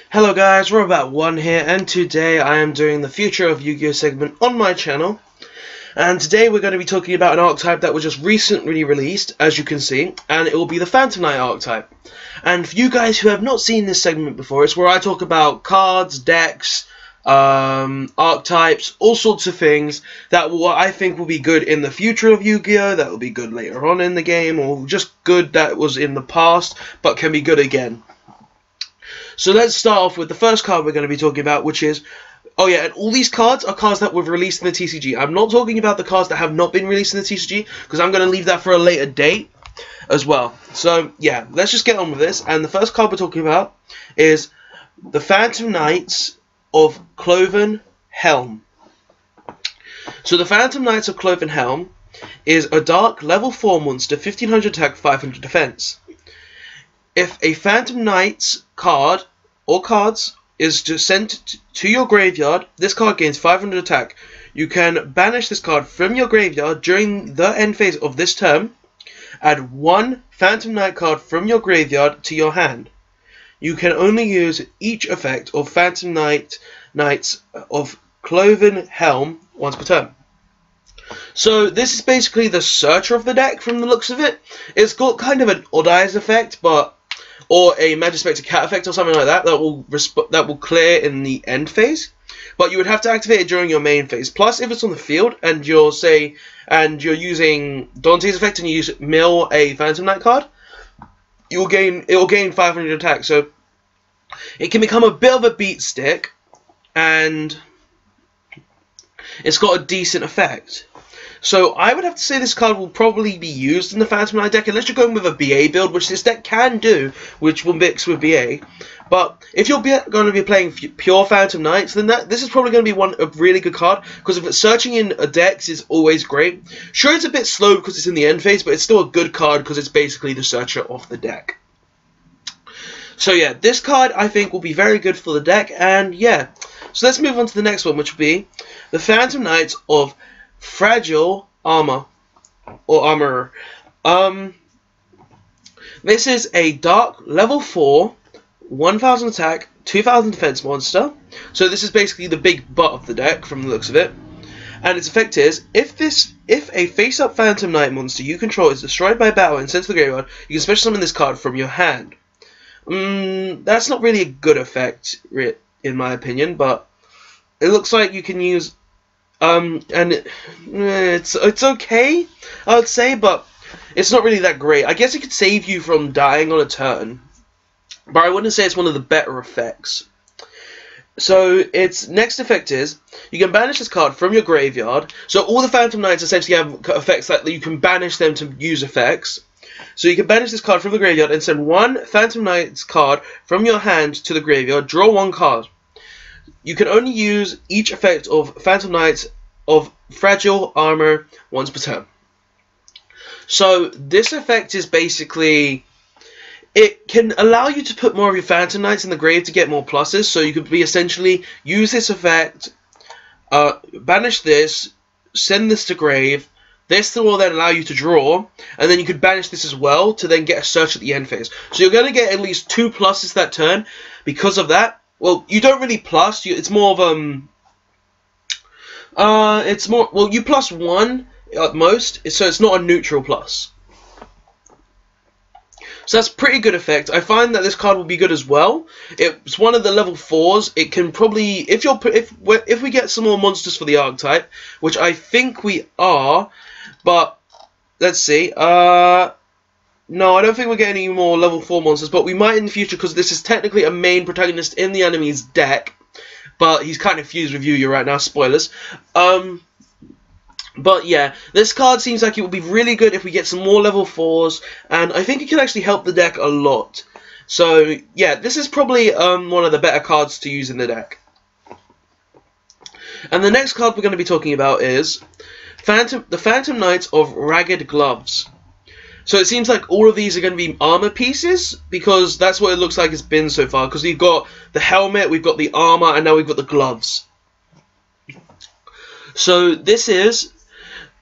Hello guys, Robot1 here, and today I am doing the Future of Yugioh segment on my channel. And today we're going to be talking about an archetype that was just recently released, as you can see, and it will be the Phantom Knight archetype. And for you guys who have not seen this segment before, it's where I talk about cards, decks, archetypes, all sorts of things that I think will be good in the future of Yu-Gi-Oh, that will be good later on in the game, or just good that was in the past, but can be good again. So let's start off with the first card we're going to be talking about, which is, oh yeah, and all these cards are cards that were released in the TCG. I'm not talking about the cards that have not been released in the TCG, because I'm going to leave that for a later date as well. So yeah, let's just get on with this. And the first card we're talking about is the Phantom Knights of Cloven Helm. So the Phantom Knights of Cloven Helm is a dark level 4 monster, 1500 attack, 500 defense. If a Phantom Knights card or cards is sent to your graveyard, this card gains 500 attack. You can banish this card from your graveyard during the end phase of this turn. Add one Phantom Knight card from your graveyard to your hand. You can only use each effect of Phantom Knights of Cloven Helm once per turn. So this is basically the searcher of the deck from the looks of it. It's got kind of an Odd Eyes effect, or a Magispector Cat effect or something like that that will clear in the end phase, but you would have to activate it during your main phase. Plus, if it's on the field and you're using Dante's effect and you mill a Phantom Knight card, it will gain 500 attack. So it can become a bit of a beat stick, and it's got a decent effect. So I would have to say this card will probably be used in the Phantom Knight deck, unless you're going with a BA build, which this deck can do, which will mix with BA. But if you're going to be playing pure Phantom Knights, then this is probably going to be a really good card, because if it's searching in decks is always great. Sure, it's a bit slow because it's in the end phase, but it's still a good card because it's basically the searcher of the deck. So yeah, this card I think will be very good for the deck, and yeah. So let's move on to the next one, which will be the Phantom Knights of Fragile Armor or Armorer. This is a dark level 4, 1000 attack, 2000 defense monster. So this is basically the big butt of the deck from the looks of it. And its effect is, if a face-up Phantom Knight monster you control is destroyed by battle and sent to the graveyard, you can special summon this card from your hand. That's not really a good effect, in my opinion, but it looks like you can use. It's okay, I would say, but it's not really that great. I guess it could save you from dying on a turn, but I wouldn't say it's one of the better effects. So its next effect is, you can banish this card from your graveyard. So all the Phantom Knights essentially have effects that you can banish them to use effects. So you can banish this card from the graveyard and send one Phantom Knights card from your hand to the graveyard, draw one card. You can only use each effect of Phantom Knights of Fragile Armor once per turn. So this effect is basically, it can allow you to put more of your Phantom Knights in the grave to get more pluses. So you could essentially use this effect, banish this, send this to grave. This will then allow you to draw, and then you could banish this as well to then get a search at the end phase. So you're going to get at least 2 pluses that turn because of that. Well, you don't really plus. It's more of well, you plus 1 at most, so it's not a neutral plus. So that's pretty good effect. I find that this card will be good as well. It's one of the level 4s. It can probably, if we get some more monsters for the archetype, which I think we are, but let's see. No, I don't think we're getting any more level 4 monsters, but we might in the future, because this is technically a main protagonist in the enemy's deck, but he's kind of fused with Yuigoh right now, spoilers. But yeah, this card seems like it would be really good if we get some more level 4s, and I think it can actually help the deck a lot. So yeah, this is probably one of the better cards to use in the deck. And the next card we're going to be talking about is the Phantom Knights of Ragged Gloves. So it seems like all of these are going to be armor pieces, because that's what it looks like it's been so far. Because we've got the helmet, we've got the armor, and now we've got the gloves. So this is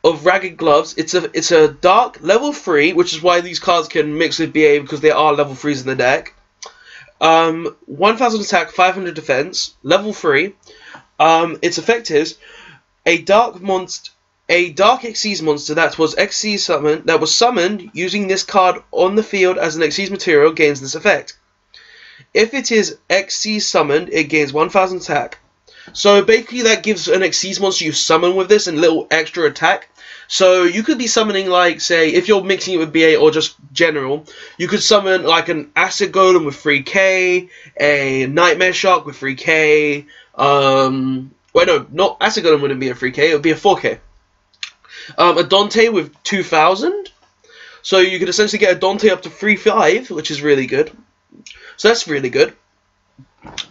of Ragged Gloves. It's a dark level 3, which is why these cards can mix with BA, because they are level 3s in the deck. 1000 attack, 500 defense, level 3. Its effect is a dark Xyz monster that was summoned using this card on the field as an Xyz material gains this effect. If it is Xyz summoned, it gains 1000 attack. So basically that gives an Xyz monster you summon with this a little extra attack. So you could be summoning, like, say, if you're mixing it with BA or just general, you could summon like an Acid Golem with 3k, a Nightmare Shark with 3k, wait, no, not Acid Golem wouldn't be a 3k, it would be a 4k. A Dante with 2000, so you could essentially get a Dante up to 3-5, which is really good. So that's really good.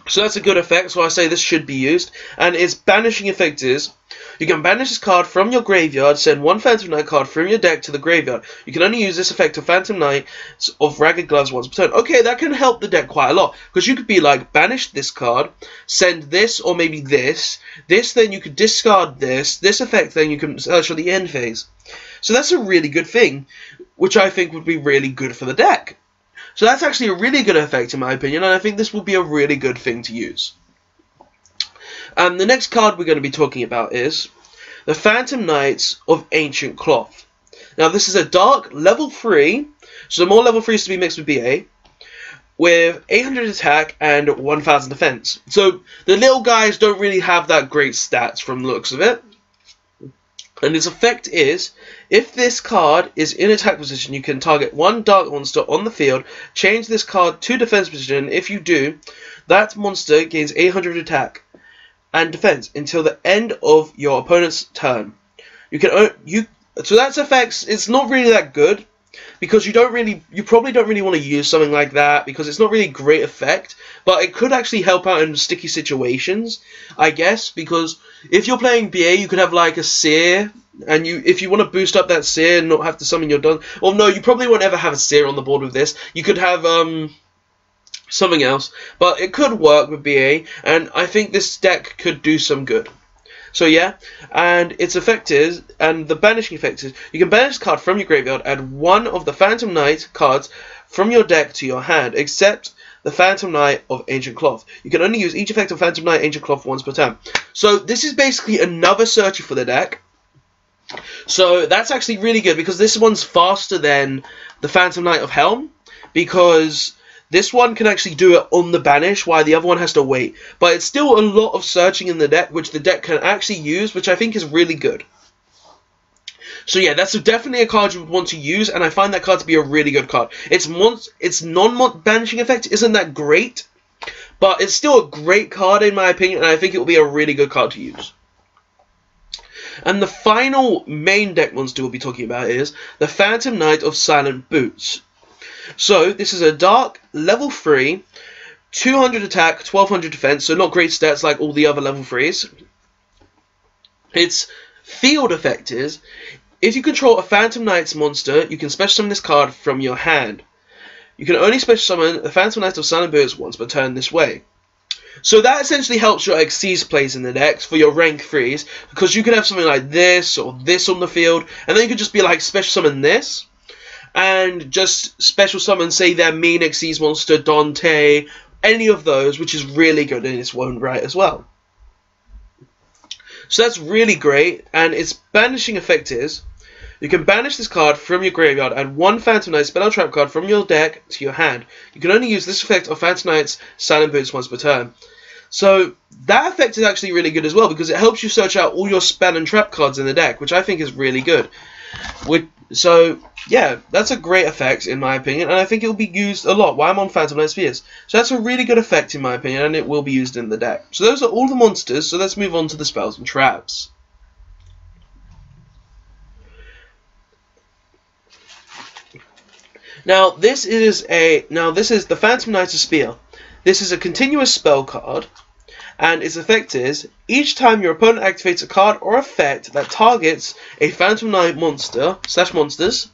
So that's a good effect, so I say this should be used. And its banishing effect is, you can banish this card from your graveyard, send one Phantom Knight card from your deck to the graveyard. You can only use this effect of Phantom Knight of Ragged Gloves once per turn. Okay, that can help the deck quite a lot, because you could be like, banish this card, send this, or maybe this, then you could discard this effect, then you can search for the end phase. So that's a really good thing, which I think would be really good for the deck. So that's actually a really good effect in my opinion, and I think this will be a really good thing to use. The next card we're going to be talking about is the Phantom Knights of Ancient Cloth. Now this is a dark level 3, so more level 3s to be mixed with BA, with 800 attack and 1000 defense. So the little guys don't really have that great stats from the looks of it. And its effect is, if this card is in attack position, you can target one dark monster on the field, change this card to defense position. If you do, that monster gains 800 attack and defense until the end of your opponent's turn. So that's effects. It's not really that good, because you probably don't really want to use something like that, because it's not really a great effect, but it could actually help out in sticky situations, I guess, because if you're playing BA, you could have like a Seer, and if you want to boost up that Seer and not have to summon your done, well, no, you probably won't ever have a Seer on the board with this. You could have something else, but it could work with BA, and I think this deck could do some good. So yeah, and its effect is, and the banishing effect is, you can banish a card from your graveyard, add one of the Phantom Knight cards from your deck to your hand, except the Phantom Knight of Ancient Cloth. You can only use each effect of Phantom Knight Ancient Cloth once per turn. So this is basically another searcher for the deck. So that's actually really good, because this one's faster than the Phantom Knight of Helm, because this one can actually do it on the banish, while the other one has to wait. But it's still a lot of searching in the deck, which the deck can actually use, which I think is really good. So yeah, that's definitely a card you would want to use, and I find that card to be a really good card. Its non-banishing effect isn't that great, but it's still a great card in my opinion, and I think it will be a really good card to use. And the final main deck monster we'll be talking about is the Phantom Knight of Silent Boots. So this is a dark level 3, 200 attack, 1200 defense, so not great stats like all the other level 3s. Its field effect is, if you control a Phantom Knights monster, you can special summon this card from your hand. You can only special summon the Phantom Knight of Silent Boots once per turn this way. So that essentially helps your Xyz plays in the decks for your rank 3s, because you could have something like this or this on the field, and then you could just be like special summon this, and just special summon, say, their main Xyz monster, Dante, any of those, which is really good in its own right as well. So that's really great, and its banishing effect is, you can banish this card from your graveyard, add one Phantom Knight spell or trap card from your deck to your hand. You can only use this effect of Phantom Knight's Silent Boots once per turn. So that effect is actually really good as well, because it helps you search out all your spell and trap cards in the deck, which I think is really good. So yeah, that's a great effect in my opinion, and I think it will be used a lot while I'm on Phantom Knight Spears. So that's a really good effect in my opinion, and it will be used in the deck. So those are all the monsters, so let's move on to the spells and traps. Now this is the Phantom Knight of Spear. This is a continuous spell card, and its effect is, each time your opponent activates a card or effect that targets a Phantom Knight monster / monsters,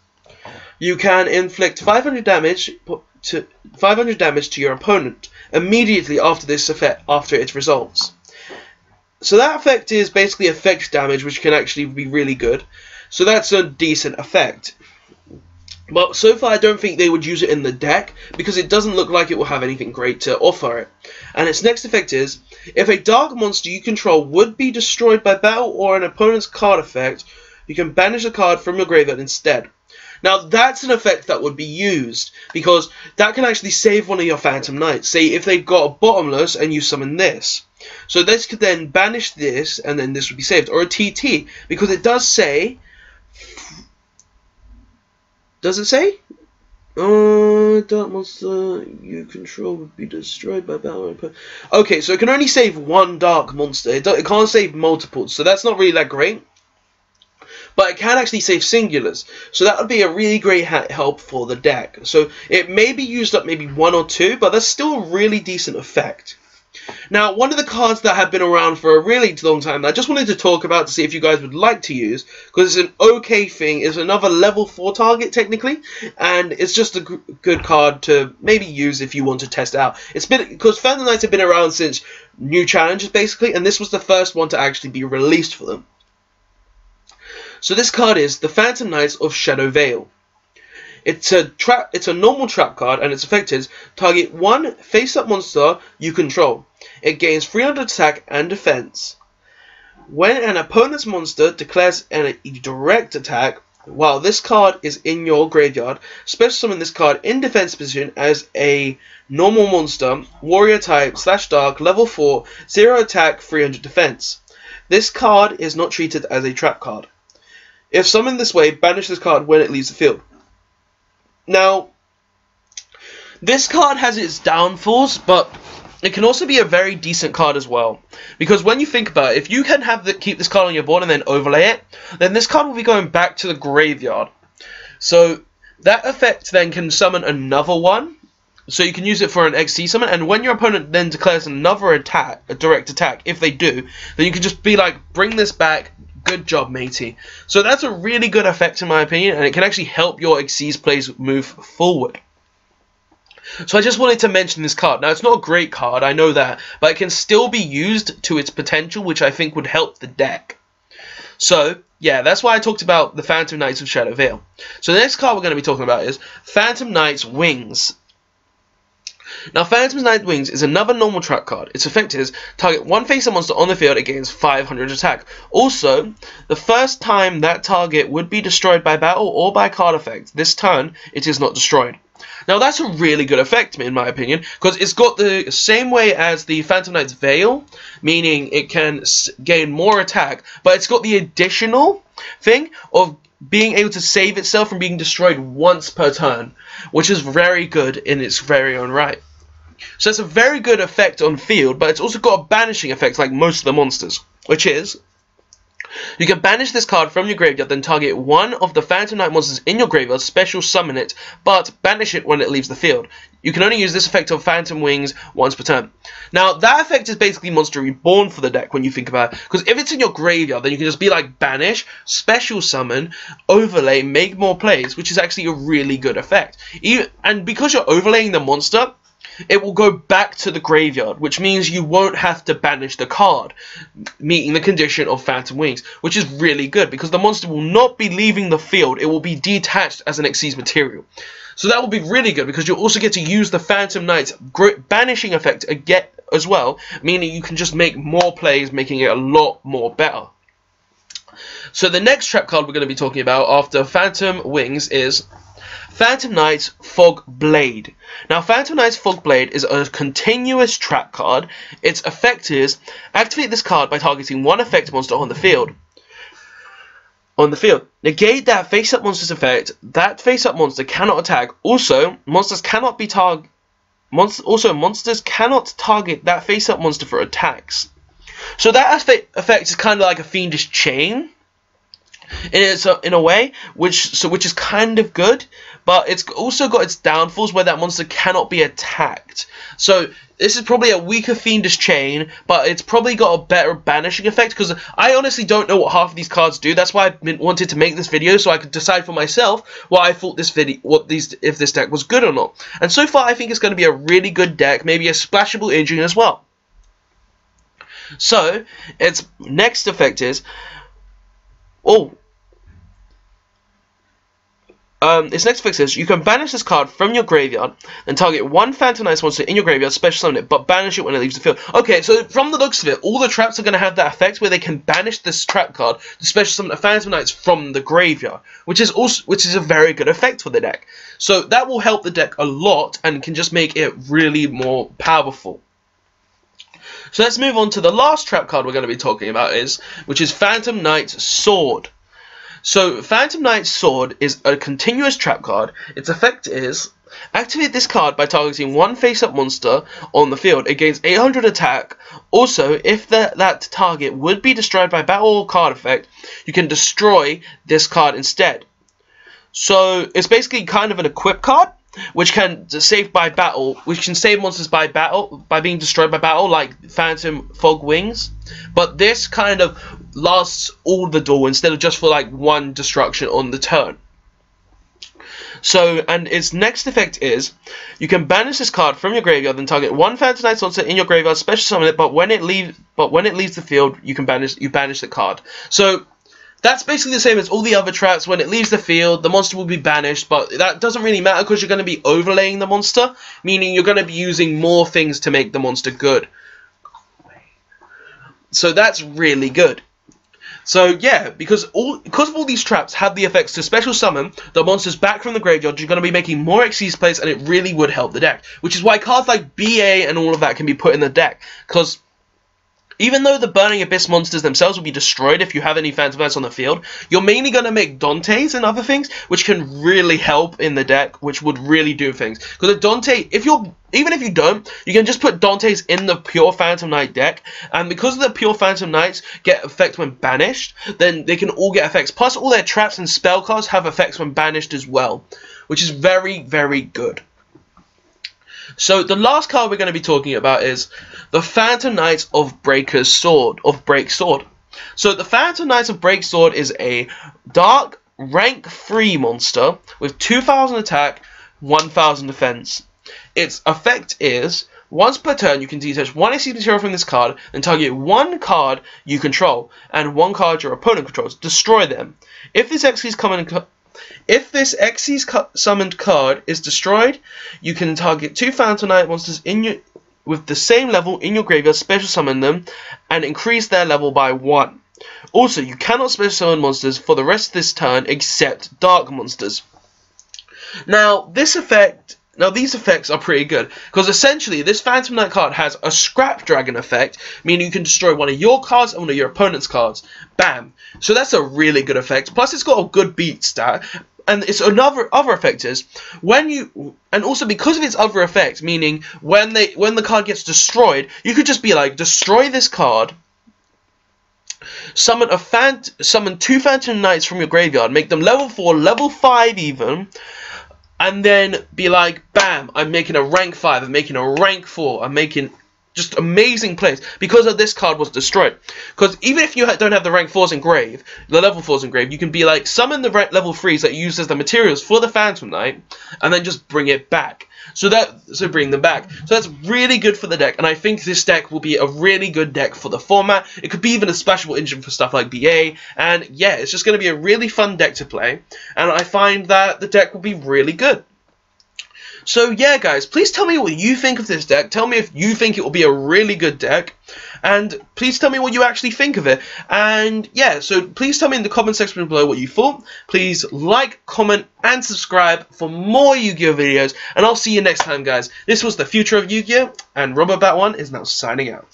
you can inflict 500 damage to your opponent immediately after this effect, after its results. So that effect is basically effect damage, which can actually be really good. So that's a decent effect. But so far I don't think they would use it in the deck, because it doesn't look like it will have anything great to offer it. And its next effect is, if a dark monster you control would be destroyed by battle or an opponent's card effect, you can banish a card from your graveyard instead. Now that's an effect that would be used, because that can actually save one of your Phantom Knights. Say if they've got a Bottomless and you summon this. So this could then banish this, and then this would be saved. Or a TT, because it does say... Does it say? Dark monster you control would be destroyed by battle. Okay, so it can only save one dark monster. It can't save multiples, so that's not really that great. But it can actually save singulars, so that would be a really great help for the deck. So it may be used up maybe 1 or 2, but that's still a really decent effect. Now, one of the cards that have been around for a really long time that I just wanted to talk about to see if you guys would like to use, because it's an okay thing, it's another level 4 target technically, and it's just a good card to maybe use if you want to test out. It's been, because Phantom Knights have been around since new challenges basically, and this was the first one to actually be released for them. So this card is the Phantom Knights of Shadow Vale. It's a normal trap card, and its effect is target one face-up monster you control. It gains 300 attack and defense. When an opponent's monster declares a direct attack while this card is in your graveyard, special summon this card in defense position as a normal monster, warrior type / dark, level 4, 0 attack, 300 defense. This card is not treated as a trap card. If summoned this way, banish this card when it leaves the field. Now, this card has its downfalls, but it can also be a very decent card as well. Because when you think about it, if you can keep this card on your board and then overlay it, then this card will be going back to the graveyard. So that effect then can summon another one. So you can use it for an XC summon, and when your opponent then declares another attack, a direct attack, if they do, then you can just be like, bring this back. Good job, matey. So that's a really good effect in my opinion, and it can actually help your Xyz plays move forward. So I just wanted to mention this card. Now, it's not a great card, I know that, but it can still be used to its potential, which I think would help the deck. So, yeah, that's why I talked about the Phantom Knights of Shadow Vale. So the next card we're going to be talking about is Phantom Knights Wings. Now, Phantom Knight Wings is another normal trap card. Its effect is target one face-up monster on the field, it gains 500 attack. Also, the first time that target would be destroyed by battle or by card effect, this turn it is not destroyed. Now, that's a really good effect in my opinion, because it's got the same way as the Phantom Knight's Veil, meaning it can gain more attack, but it's got the additional thing of being able to save itself from being destroyed once per turn, which is very good in its very own right. So it's a very good effect on field, but it's also got a banishing effect like most of the monsters, which is you can banish this card from your graveyard, then target one of the Phantom Knight monsters in your graveyard, special summon it, but banish it when it leaves the field. You can only use this effect of Phantom Wings once per turn. Now, that effect is basically Monster Reborn for the deck when you think about it, because if it's in your graveyard, then you can just be like banish, special summon, overlay, make more plays, which is actually a really good effect. And because you're overlaying the monster, it will go back to the graveyard, which means you won't have to banish the card, meeting the condition of Phantom Wings, which is really good because the monster will not be leaving the field, it will be detached as an Xyz material. So that will be really good because you'll also get to use the Phantom Knight's banishing effect again as well, meaning you can just make more plays, making it a lot more better. So the next trap card we're going to be talking about after Phantom Wings is Phantom Knight's Fog Blade. Now, Phantom Knight's Fog Blade is a continuous trap card. Its effect is activate this card by targeting one effect monster on the field. Negate that face-up monster's effect. That face-up monster cannot attack. Also, monsters cannot target that face-up monster for attacks. So that effect is kind of like a Fiendish Chain in a way, which is kind of good, but it's also got its downfalls where that monster cannot be attacked. So this is probably a weaker Fiendish Chain, but it's probably got a better banishing effect, because I honestly don't know what half of these cards do. That's why I wanted to make this video, so I could decide for myself what I thought if this deck was good or not. And so far I think it's going to be a really good deck, maybe a splashable engine as well. So its next effect is, you can banish this card from your graveyard and target one Phantom Knights monster in your graveyard, special summon it, but banish it when it leaves the field. Okay, so from the looks of it, all the traps are going to have that effect where they can banish this trap card to special summon a Phantom Knights from the graveyard, which is a very good effect for the deck. So that will help the deck a lot and can just make it really more powerful. So let's move on to the last trap card we're going to be talking about, which is Phantom Knight's Sword. So Phantom Knight's Sword is a continuous trap card. Its effect is, activate this card by targeting one face-up monster on the field. It gains 800 attack. Also, if that target would be destroyed by battle or card effect, you can destroy this card instead. So it's basically kind of an equip card, which can save by battle, which can save monsters by battle, by being destroyed by battle, like Phantom Fog Wings. But this kind of lasts all the duel instead of just for like one destruction on the turn. So, and its next effect is, you can banish this card from your graveyard and target one Phantom Knight monster in your graveyard, special summon it, but when it leaves the field, you banish the card. So that's basically the same as all the other traps. When it leaves the field, the monster will be banished, but that doesn't really matter because you're going to be overlaying the monster, meaning you're going to be using more things to make the monster good. So that's really good. So yeah, because of all these traps have the effects to special summon the monsters back from the graveyard, you're going to be making more Xyz plays, and it really would help the deck. Which is why cards like BA and all of that can be put in the deck, because even though the Burning Abyss monsters themselves will be destroyed if you have any Phantom Knights on the field, you're mainly going to make Dantes and other things, which can really help in the deck, which would really do things. Because a Dante, even if you don't, you can just put Dantes in the pure Phantom Knight deck, and because the pure Phantom Knights get effect when banished, then they can all get effects. Plus, all their traps and spell cards have effects when banished as well, which is very, very good. So the last card we're going to be talking about is the Phantom Knights of Break Sword. So the Phantom Knights of Break Sword is a dark rank 3 monster with 2000 attack, 1000 defense. Its effect is, once per turn you can detach one Xyz material from this card and target one card you control and one card your opponent controls. Destroy them. If this Xyz summoned card is destroyed, you can target two Phantom Knight monsters with the same level in your graveyard, special summon them, and increase their level by 1. Also, you cannot special summon monsters for the rest of this turn except dark monsters. Now, these effects are pretty good, because essentially this Phantom Knight card has a Scrap Dragon effect, meaning you can destroy one of your cards and one of your opponent's cards. Bam! So that's a really good effect. Plus, it's got a good beat stat, and it's other effect is and also because of its other effect, meaning when the card gets destroyed, you could just be like, destroy this card, summon two Phantom Knights from your graveyard, make them level 4, level 5 even. And then be like, bam, I'm making a rank 5, I'm making a rank 4, I'm making just amazing plays because of this card was destroyed. Because even if you don't have the rank 4s engraved, the level 4s engraved, you can be like, summon the level 3s that you use as the materials for the Phantom Knight, and then just bring it back. So bring them back. So that's really good for the deck, and I think this deck will be a really good deck for the format. It could be even a splashable engine for stuff like BA, and yeah, it's just going to be a really fun deck to play, and I find that the deck will be really good. So yeah, guys, please tell me what you think of this deck. Tell me if you think it will be a really good deck, and please tell me what you actually think of it. And yeah, so please tell me in the comment section below what you thought. Please like, comment, and subscribe for more Yu-Gi-Oh videos, and I'll see you next time, guys. This was the Future of Yu-Gi-Oh, and RobotBat1 is now signing out.